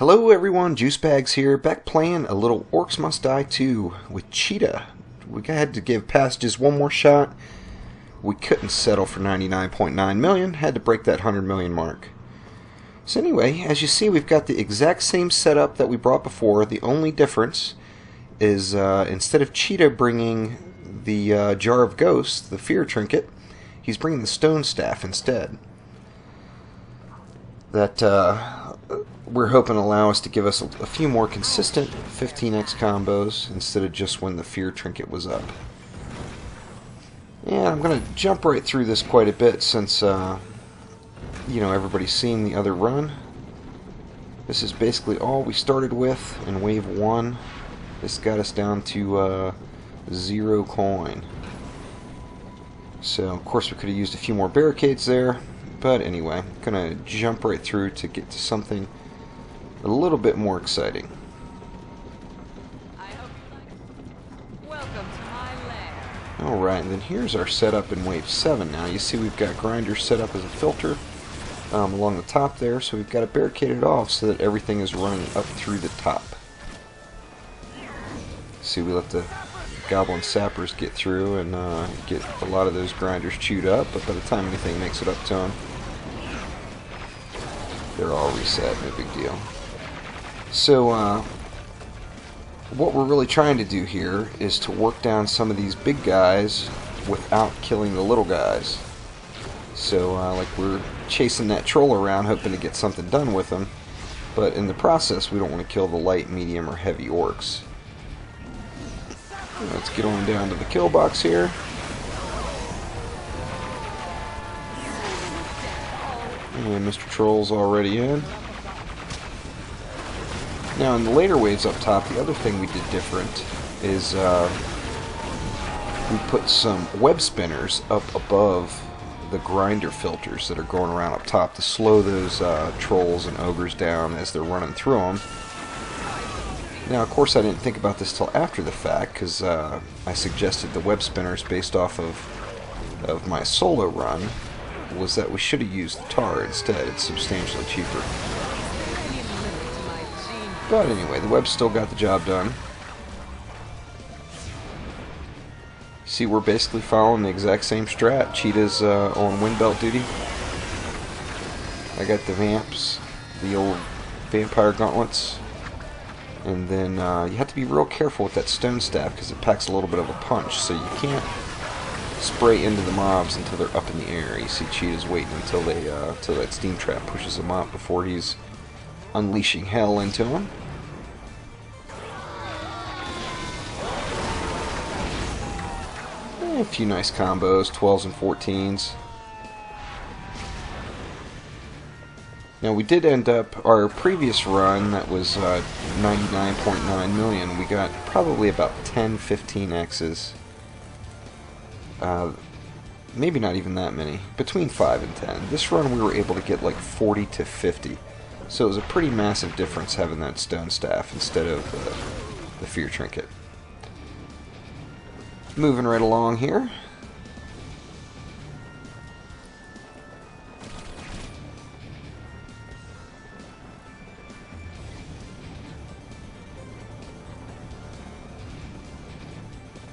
Hello everyone, Juicebags here, back playing a little Orcs Must Die 2 with Cheetah. We had to give Passages one more shot. We couldn't settle for 99.9 million, had to break that 100 million mark. So anyway, as you see, we've got the exact same setup that we brought before. The only difference is instead of Cheetah bringing the Jar of Ghosts, the Fear Trinket, he's bringing the Stone Staff instead. That we're hoping to allow us to give us a few more consistent 15x combos instead of just when the Fear Trinket was up. And I'm going to jump right through this quite a bit since, everybody's seen the other run. This is basically all we started with in Wave 1. This got us down to 0 coin. So, of course, we could have used a few more barricades there. But anyway, I'm going to jump right through to get to something a little bit more exciting. Alright, and then here's our setup in Wave 7 now. You see we've got grinders set up as a filter along the top there, so we've got it barricaded off so that everything is running up through the top. See, we let the goblin sappers get through and get a lot of those grinders chewed up, but by the time anything makes it up to them, they're all reset, no big deal. So, what we're really trying to do here is to work down some of these big guys without killing the little guys. So, like we're chasing that troll around hoping to get something done with them, but in the process we don't want to kill the light, medium, or heavy orcs. Let's get on down to the kill box here. And Mr. Troll's already in. Now in the later waves up top, the other thing we did different is we put some web spinners up above the grinder filters that are going around up top to slow those trolls and ogres down as they're running through them. Now, of course, I didn't think about this till after the fact, because I suggested the web spinners based off of my solo run, was that we should have used the tar instead. It's substantially cheaper. But anyway, the web still got the job done. See, we're basically following the exact same strat. Cheetah's on windbelt duty. I got the vamps, the old vampire gauntlets. And then you have to be real careful with that stone staff because it packs a little bit of a punch, so you can't spray into the mobs until they're up in the air. You see Cheetah's waiting until that steam trap pushes him up before he's unleashing hell into him. A few nice combos, 12s and 14s. Now we did end up, our previous run that was 99.9 million, we got probably about 10, 15 X's. Maybe not even that many, between 5 and 10. This run we were able to get like 40 to 50. So it was a pretty massive difference having that stone staff instead of the Fear Trinket. Moving right along here.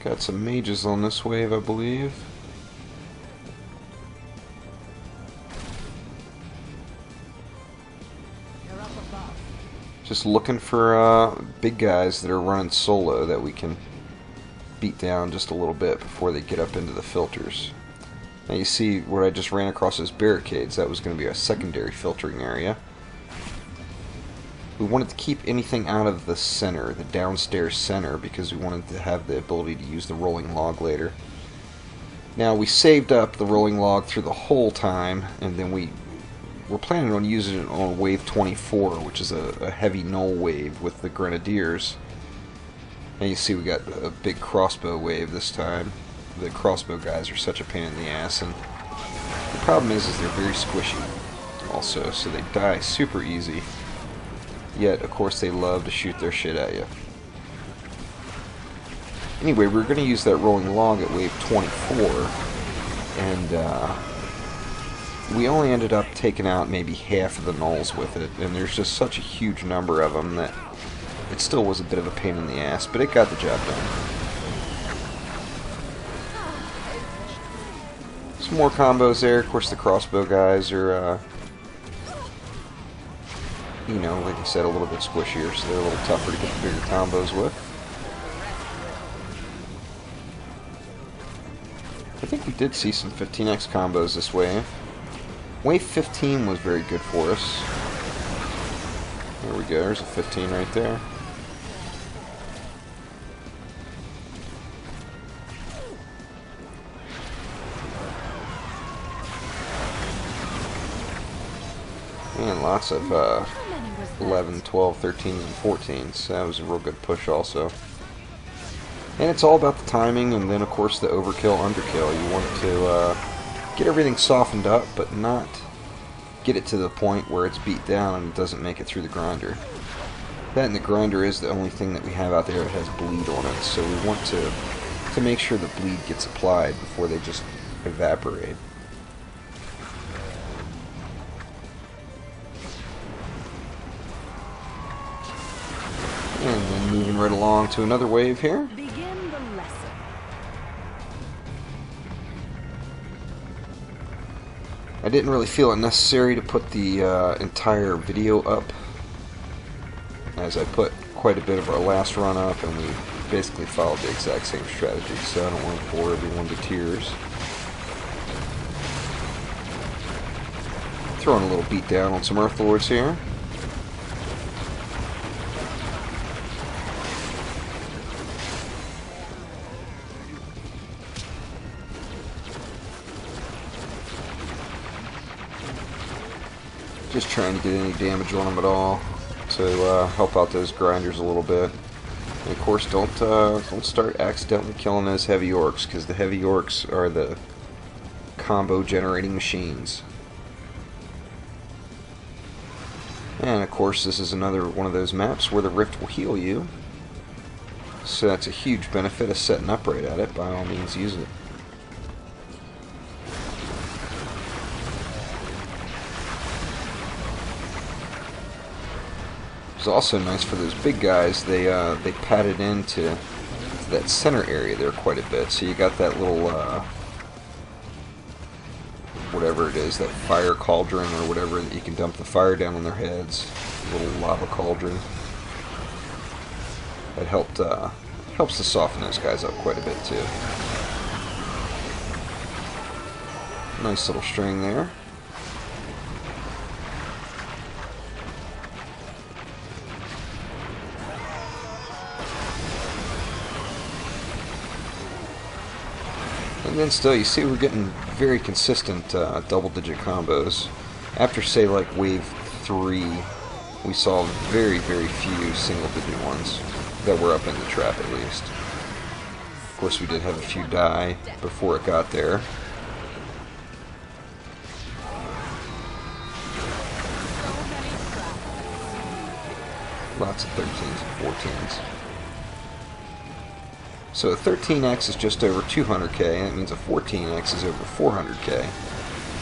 Got some mages on this wave, I believe. Just looking for big guys that are running solo that we can beat down just a little bit before they get up into the filters. Now you see where I just ran across those barricades, that was going to be a secondary filtering area. We wanted to keep anything out of the center, the downstairs center, because we wanted to have the ability to use the rolling log later. Now we saved up the rolling log through the whole time, and then we're planning on using it on wave 24, which is a heavy null wave with the grenadiers. Now you see we got a big crossbow wave this time. The crossbow guys are such a pain in the ass, and the problem is they're very squishy also, so they die super easy. Yet, of course, they love to shoot their shit at you. Anyway, we're going to use that rolling log at wave 24, and we only ended up taking out maybe half of the gnolls with it, and there's just such a huge number of them that it still was a bit of a pain in the ass, but it got the job done. Some more combos there. Of course, the crossbow guys are, you know, like I said, a little bit squishier, so they're a little tougher to get the bigger combos with. I think we did see some 15x combos this wave. Wave 15 was very good for us. There we go, there's a 15 right there. And lots of 11, 12, 13s, and 14s. That was a real good push also. And it's all about the timing, and then of course the overkill, underkill. You want to get everything softened up, but not get it to the point where it's beat down and it doesn't make it through the grinder. That and the grinder is the only thing that we have out there that has bleed on it, so we want to make sure the bleed gets applied before they just evaporate. And then moving right along to another wave here. Begin the lesson. I didn't really feel it necessary to put the entire video up, as I put quite a bit of our last run up, and we basically followed the exact same strategy, so I don't want to bore everyone to tears. Throwing a little beat down on some Earth Lords here. Just trying to get any damage on them at all to help out those grinders a little bit. And of course, don't start accidentally killing those heavy orcs, because the heavy orcs are the combo generating machines. And of course, this is another one of those maps where the rift will heal you. So that's a huge benefit of setting up right at it. By all means, use it. It's also nice for those big guys. They padded into that center area there quite a bit. So you got that little whatever it is, that fire cauldron or whatever, that you can dump the fire down on their heads. A little lava cauldron. That helps to soften those guys up quite a bit too. Nice little string there. And then still, you see we're getting very consistent double-digit combos. After, say, like wave 3, we saw very, very few single-digit ones that were up in the trap, at least. Of course, we did have a few die before it got there. Lots of 13s and 14s. So a 13x is just over 200k, and that means a 14x is over 400k.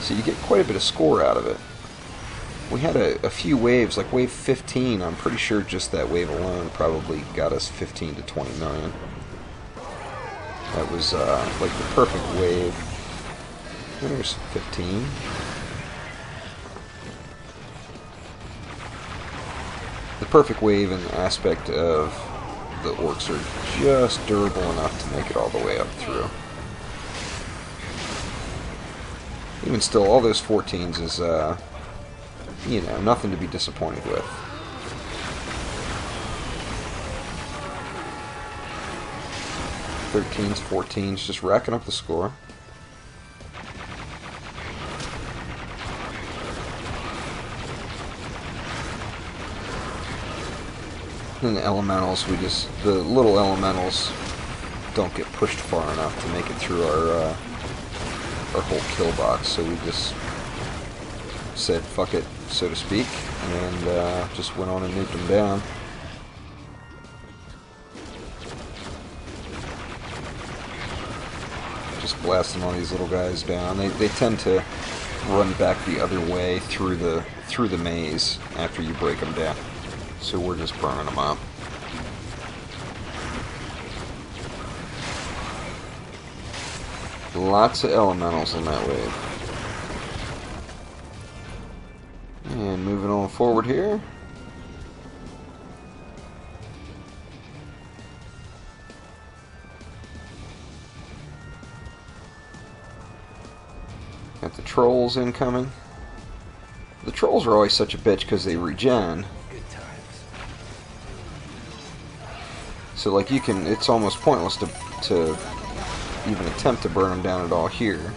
So you get quite a bit of score out of it. We had a few waves, like wave 15, I'm pretty sure just that wave alone probably got us 15 to 20 million. That was like the perfect wave. There's 15. The perfect wave in the aspect of the orcs are just durable enough to make it all the way up through. Even still, all those 14s is, you know, nothing to be disappointed with. Thirteens, 14s, just racking up the score. And the elementals, the little elementals don't get pushed far enough to make it through our whole kill box, so we just said fuck it, so to speak, and just went on and nuked them down. Just blasting all these little guys down. They tend to run back the other way through the maze after you break them down. So we're just burning them up. Lots of elementals in that wave. And moving on forward here. Got the trolls incoming. The trolls are always such a bitch because they regen. So like you can, it's almost pointless to even attempt to burn them down at all here.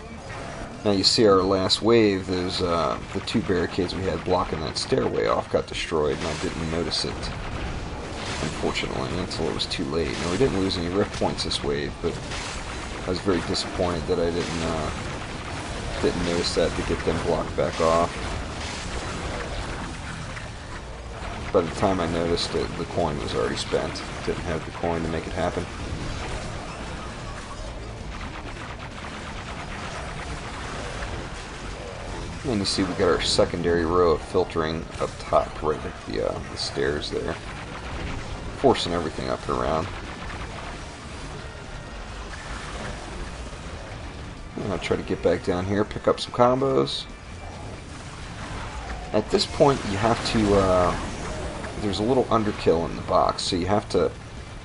Now you see our last wave, those the two barricades we had blocking that stairway off got destroyed, and I didn't notice it, unfortunately, until it was too late. Now we didn't lose any rift points this wave, but I was very disappointed that I didn't notice that to get them blocked back off. By the time I noticed it, the coin was already spent. Didn't have the coin to make it happen. And you see we got our secondary row of filtering up top, right at the stairs there. Forcing everything up and around. And I'll try to get back down here, pick up some combos. At this point you have to, there's a little underkill in the box, so you have to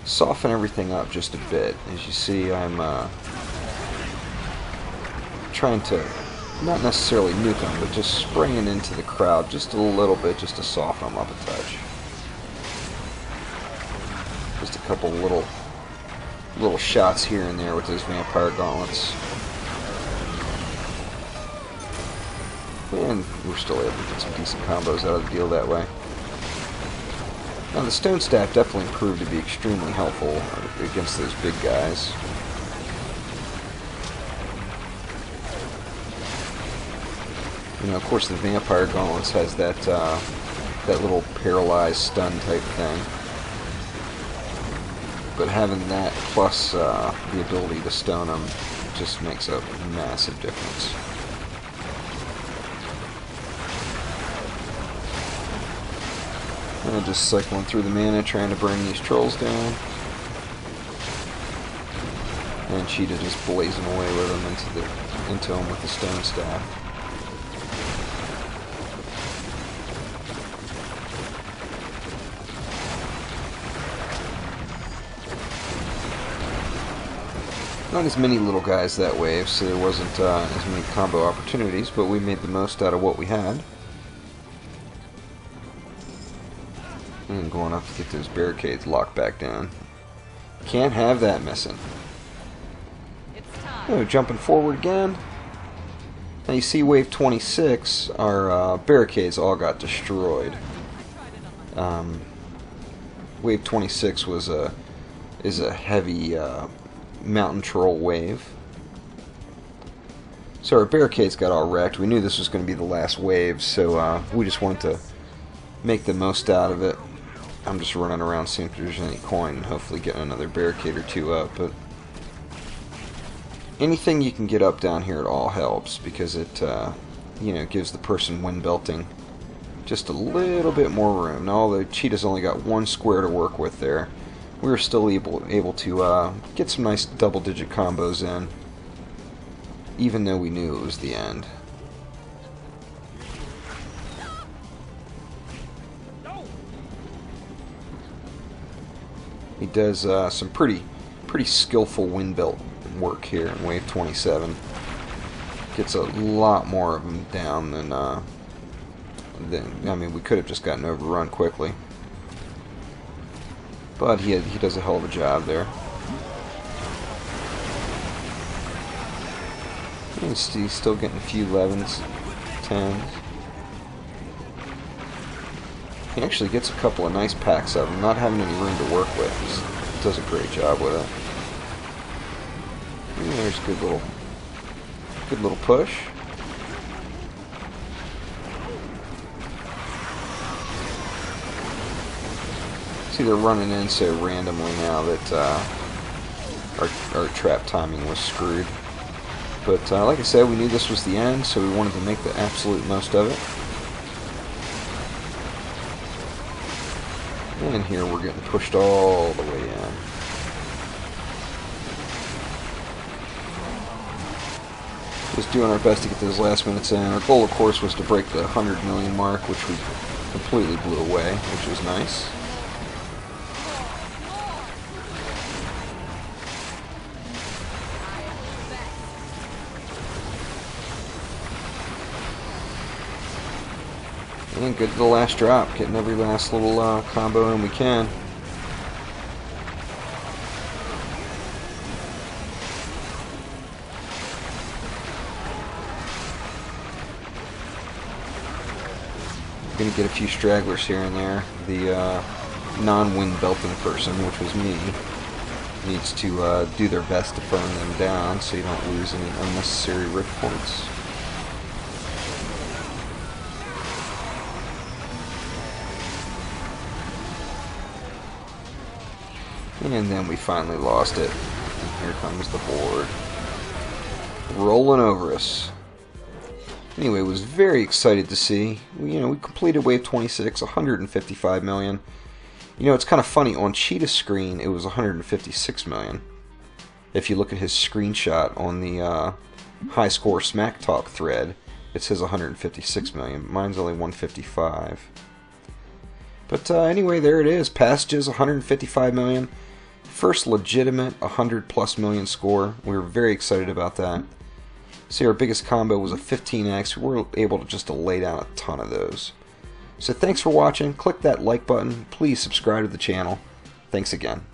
soften everything up just a bit. As you see, I'm trying to not necessarily nuke them, but just spraying into the crowd just a little bit, just to soften them up a touch. Just a couple little shots here and there with those vampire gauntlets. And we're still able to get some decent combos out of the deal that way. Now the stone staff definitely proved to be extremely helpful against those big guys. You know, of course, the vampire gauntlets has that that little paralyzed stun type thing, but having that plus the ability to stun them just makes a massive difference. And just cycling through the mana, trying to bring these trolls down, and Cheetah just blazing away with them into them with the stone staff. Not as many little guys that wave, so there wasn't as many combo opportunities, but we made the most out of what we had. And going up to get those barricades locked back down. Can't have that missing. Oh, jumping forward again. Now you see wave 26, our barricades all got destroyed. Wave 26 is a heavy mountain troll wave. So our barricades got all wrecked. We knew this was going to be the last wave, so we just wanted to make the most out of it. I'm just running around seeing if there's any coin and hopefully getting another barricade or two up, but anything you can get up down here at all helps, because it you know, gives the person wind belting just a little bit more room. Now, although Cheetah's only got one square to work with there, we were still able to get some nice double-digit combos in, even though we knew it was the end. He does some pretty skillful wind belt work here in wave 27. Gets a lot more of them down than I mean, we could have just gotten overrun quickly. But he does a hell of a job there. He's still getting a few 11s, 10s. He actually gets a couple of nice packs of them, not having any room to work with. He does a great job with it. And there's a good little push. See, they're running in so randomly now that our trap timing was screwed. But like I said, we knew this was the end, so we wanted to make the absolute most of it. And here we're getting pushed all the way in. Just doing our best to get those last minutes in. Our goal, of course, was to break the 100 million mark, which we completely blew away, which was nice. And good to the last drop, getting every last little combo in we can. Going to get a few stragglers here and there. The non-wind belting person, which was me, needs to do their best to burn them down so you don't lose any unnecessary rift points. And then we finally lost it. And here comes the horde, rolling over us. Anyway, was very excited to see. We completed wave 26, 155 million. It's kind of funny. On Cheetah's screen, it was 156 million. If you look at his screenshot on the High Score Smack Talk thread, it says 156 million. Mine's only 155. But anyway, there it is. Passages, 155 million. First legitimate 100+ million score. We were very excited about that. See, our biggest combo was a 15x. We were able to just lay down a ton of those. So thanks for watching. Click that like button. Please subscribe to the channel. Thanks again.